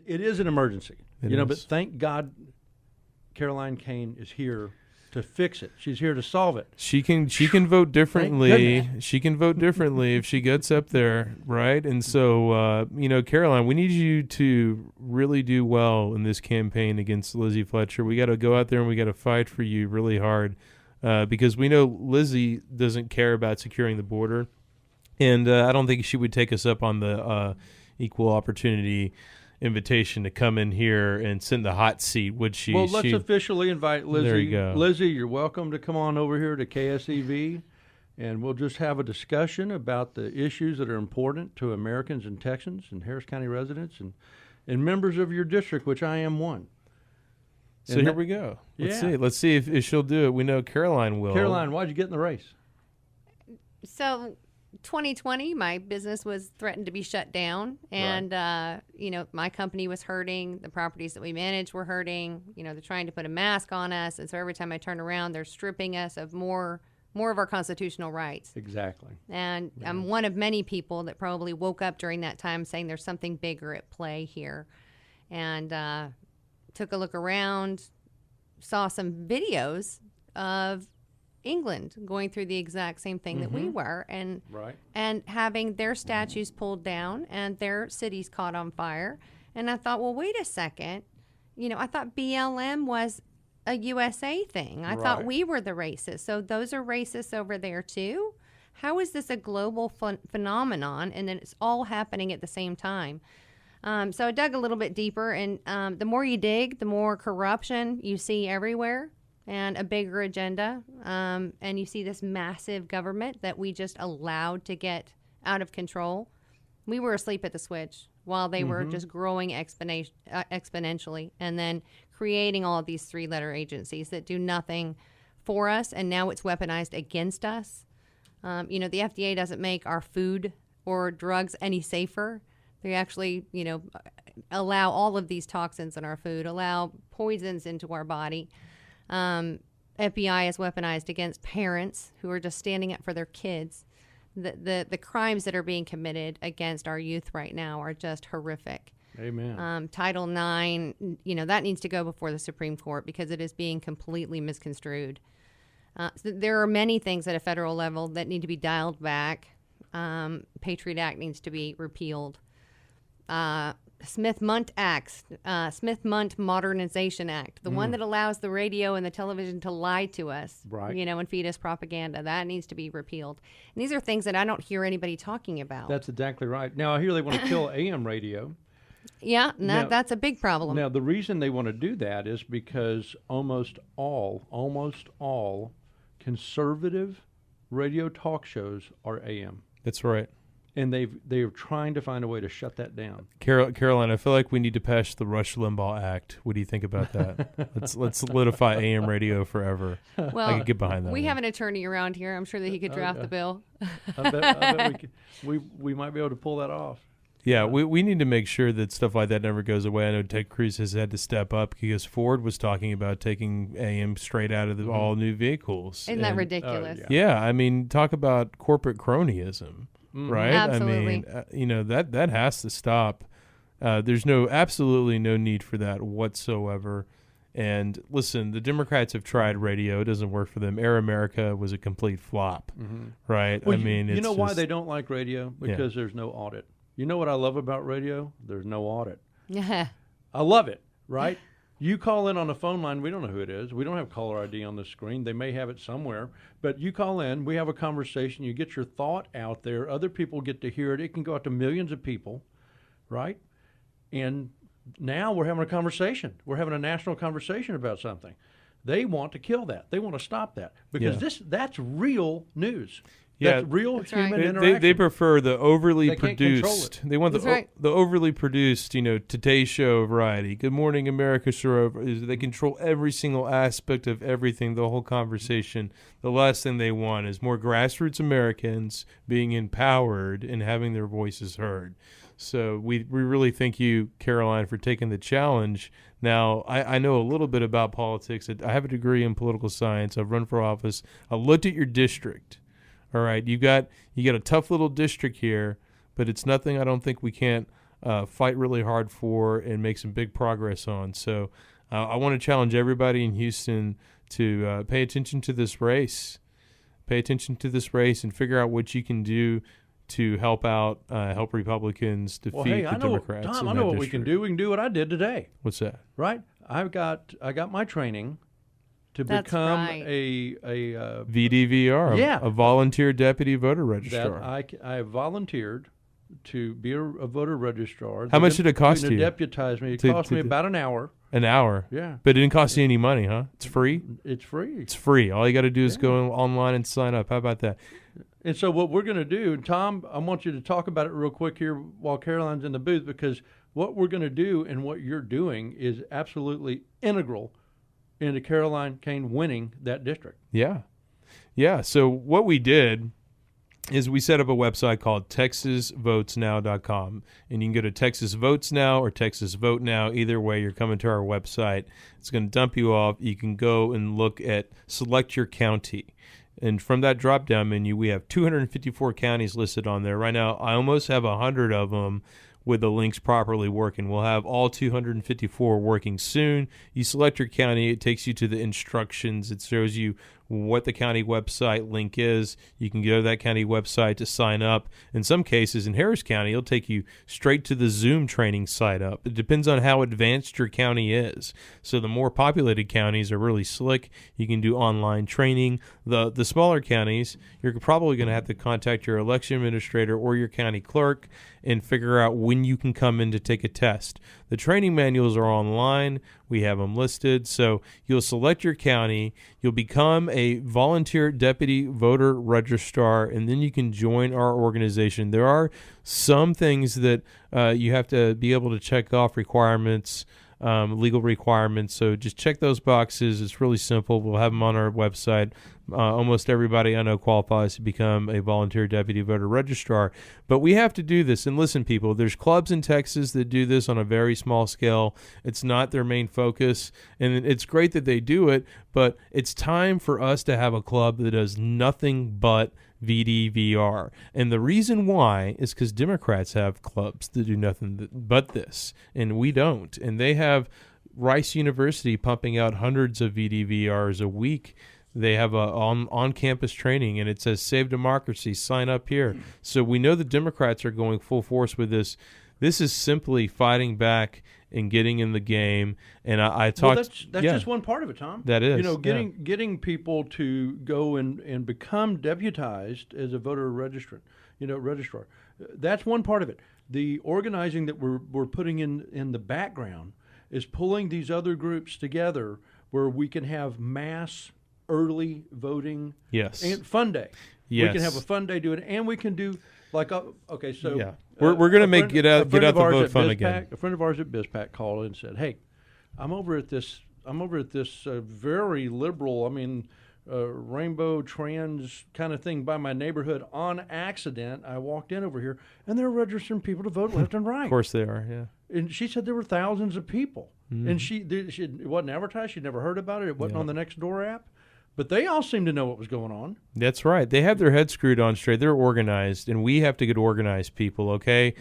It is an emergency, It but is. thank God Caroline Kane is here to fix it. She's here to solve it. She can vote differently. She can vote differently if she gets up there, right? And so, Caroline, we need you to really do well in this campaign against Lizzie Fletcher. We got to go out there and we got to fight for you really hard because we know Lizzie doesn't care about securing the border, and I don't think she would take us up on the equal opportunity invitation to come in here and sit in the hot seat, would she? Well, let's officially invite Lizzie. There you go. Lizzie, you're welcome to come on over here to KSEV, and we'll just have a discussion about the issues that are important to Americans and Texans and Harris County residents and members of your district, which I am one. So here we go. Let's see if she'll do it. We know Caroline will. Caroline, why'd you get in the race? So 2020, my business was threatened to be shut down, and my company was hurting. The properties that we manage were hurting. They're trying to put a mask on us, and so every time I turn around, they're stripping us of more of our constitutional rights. Exactly. And I'm one of many people that probably woke up during that time saying there's something bigger at play here, and took a look around, saw some videos of England going through the exact same thing that we were, and having their statues pulled down and their cities caught on fire. And I thought, well, wait a second. I thought BLM was a USA thing. I thought we were the racists. So those are racists over there too? How is this a global phenomenon? And then it's all happening at the same time. So I dug a little bit deeper, and the more you dig, the more corruption you see everywhere. And a bigger agenda, and you see this massive government that we just allowed to get out of control. We were asleep at the switch while they were just growing exponentially, and then creating all of these three-letter agencies that do nothing for us, and now it's weaponized against us. The FDA doesn't make our food or drugs any safer. They actually, allow all of these toxins in our food, allow poisons into our body. FBI is weaponized against parents who are just standing up for their kids. The crimes that are being committed against our youth right now are just horrific. Amen. Title IX, that needs to go before the Supreme Court because it is being completely misconstrued. So there are many things at a federal level that need to be dialed back. Patriot Act needs to be repealed. Smith-Mundt Act, Smith-Mundt Modernization Act, the one that allows the radio and the television to lie to us, and feed us propaganda. That needs to be repealed. And these are things that I don't hear anybody talking about. That's exactly right. Now, I hear they want to kill AM radio. Yeah, that's a big problem. Now, the reason they want to do that is because almost all conservative radio talk shows are AM. That's right. And they're trying to find a way to shut that down. Caroline, I feel like we need to pass the Rush Limbaugh Act. What do you think about that? let's solidify AM radio forever. Well, I could get behind that. We have an attorney around here. I'm sure that he could draft the bill. I bet we might be able to pull that off. Yeah, we need to make sure that stuff like that never goes away. I know Ted Cruz has had to step up because Ford was talking about taking AM straight out of the all new vehicles. Isn't that ridiculous? Yeah, I mean, talk about corporate cronyism. Right? Absolutely. I mean, that has to stop. There's absolutely no need for that whatsoever. And listen, the Democrats have tried radio. It doesn't work for them. Air America was a complete flop, right? Well, I mean, you know why they don't like radio? Because there's no audit. You know what I love about radio? There's no audit. Yeah. I love it, right? You call in on a phone line, we don't know who it is. We don't have caller ID on the screen. They may have it somewhere. But you call in, we have a conversation, you get your thought out there, other people get to hear it. It can go out to millions of people, right? And now we're having a conversation. We're having a national conversation about something. They want to kill that. They want to stop that because that's real news. Yeah, that's real human right. interaction. They prefer the overly produced. Can't they want the overly produced, Today Show variety. Good Morning America show. They control every single aspect of everything, the whole conversation. The last thing they want is more grassroots Americans being empowered and having their voices heard. So we really thank you, Caroline, for taking the challenge. Now, I know a little bit about politics. I have a degree in political science. I've run for office. I looked at your district. All right, you got a tough little district here, but it's nothing I don't think we can't fight really hard for and make some big progress on. So I want to challenge everybody in Houston to pay attention to this race. Pay attention to this race and figure out what you can do to help Republicans defeat the Democrats. Tom, I know what we can do. We can do what I did today. What's that? Right? I got my training to That's become right. a VDVR, a volunteer deputy voter registrar. that I volunteered to be a voter registrar. How much did it cost you? Deputize me. It cost me about an hour. An hour. Yeah. But it didn't cost you any money, huh? It's free? It's free. It's free. All you got to do is go online and sign up. How about that? And so what we're going to do, Tom, I want you to talk about it real quick here while Caroline's in the booth, because what we're going to do and what you're doing is absolutely integral into Caroline Kane winning that district. Yeah. Yeah. So what we did is we set up a website called TexasVotesNow.com. And you can go to Texas Votes Now or Texas Vote Now. Either way, you're coming to our website. It's going to dump you off. You can go and look at select your county. And from that drop-down menu, we have 254 counties listed on there. Right now, I almost have 100 of them with the links properly working. We'll have all 254 working soon. You select your county. It takes you to the instructions. It shows you what the county website link is. You can go to that county website to sign up. In some cases, in Harris County, it'll take you straight to the Zoom training site up. It depends on how advanced your county is. So the more populated counties are really slick. You can do online training. The smaller counties, you're probably going to have to contact your election administrator or your county clerk and figure out when you can come in to take a test. The training manuals are online. We have them listed. So you'll select your county. You'll become a volunteer deputy voter registrar, and then you can join our organization. There are some things that you have to be able to check off requirements, legal requirements. So just check those boxes. It's really simple. We'll have them on our website. Almost everybody I know qualifies to become a volunteer deputy voter registrar. But we have to do this. And listen, people, there's clubs in Texas that do this on a very small scale. It's not their main focus. And it's great that they do it, but it's time for us to have a club that does nothing but VDVR. And the reason why is because Democrats have clubs that do nothing but this, and we don't. And they have Rice University pumping out hundreds of VDVRs a week. They have on-campus training, and it says Save Democracy, sign up here. So we know the Democrats are going full force with this. This is simply fighting back and getting in the game. And I talked. Well, that's just one part of it, Tom. That is. Getting people to go and become deputized as a voter registrar. That's one part of it. The organizing that we're putting in the background is pulling these other groups together where we can have mass early voting. Yes. And fun day. Yes. We can have a fun day doing it, and we can do we're going to make get out the vote fun again. A friend of ours at BizPac called and said, "Hey, I'm over at this very liberal, rainbow trans kind of thing by my neighborhood on accident. I walked in over here, and they're registering people to vote left and right. Of course they are, yeah. And she said there were thousands of people, and it wasn't advertised. She'd never heard about it. It wasn't on the Nextdoor app. But they all seem to know what was going on. That's right. They have their heads screwed on straight. They're organized, and we have to get organized, people, okay?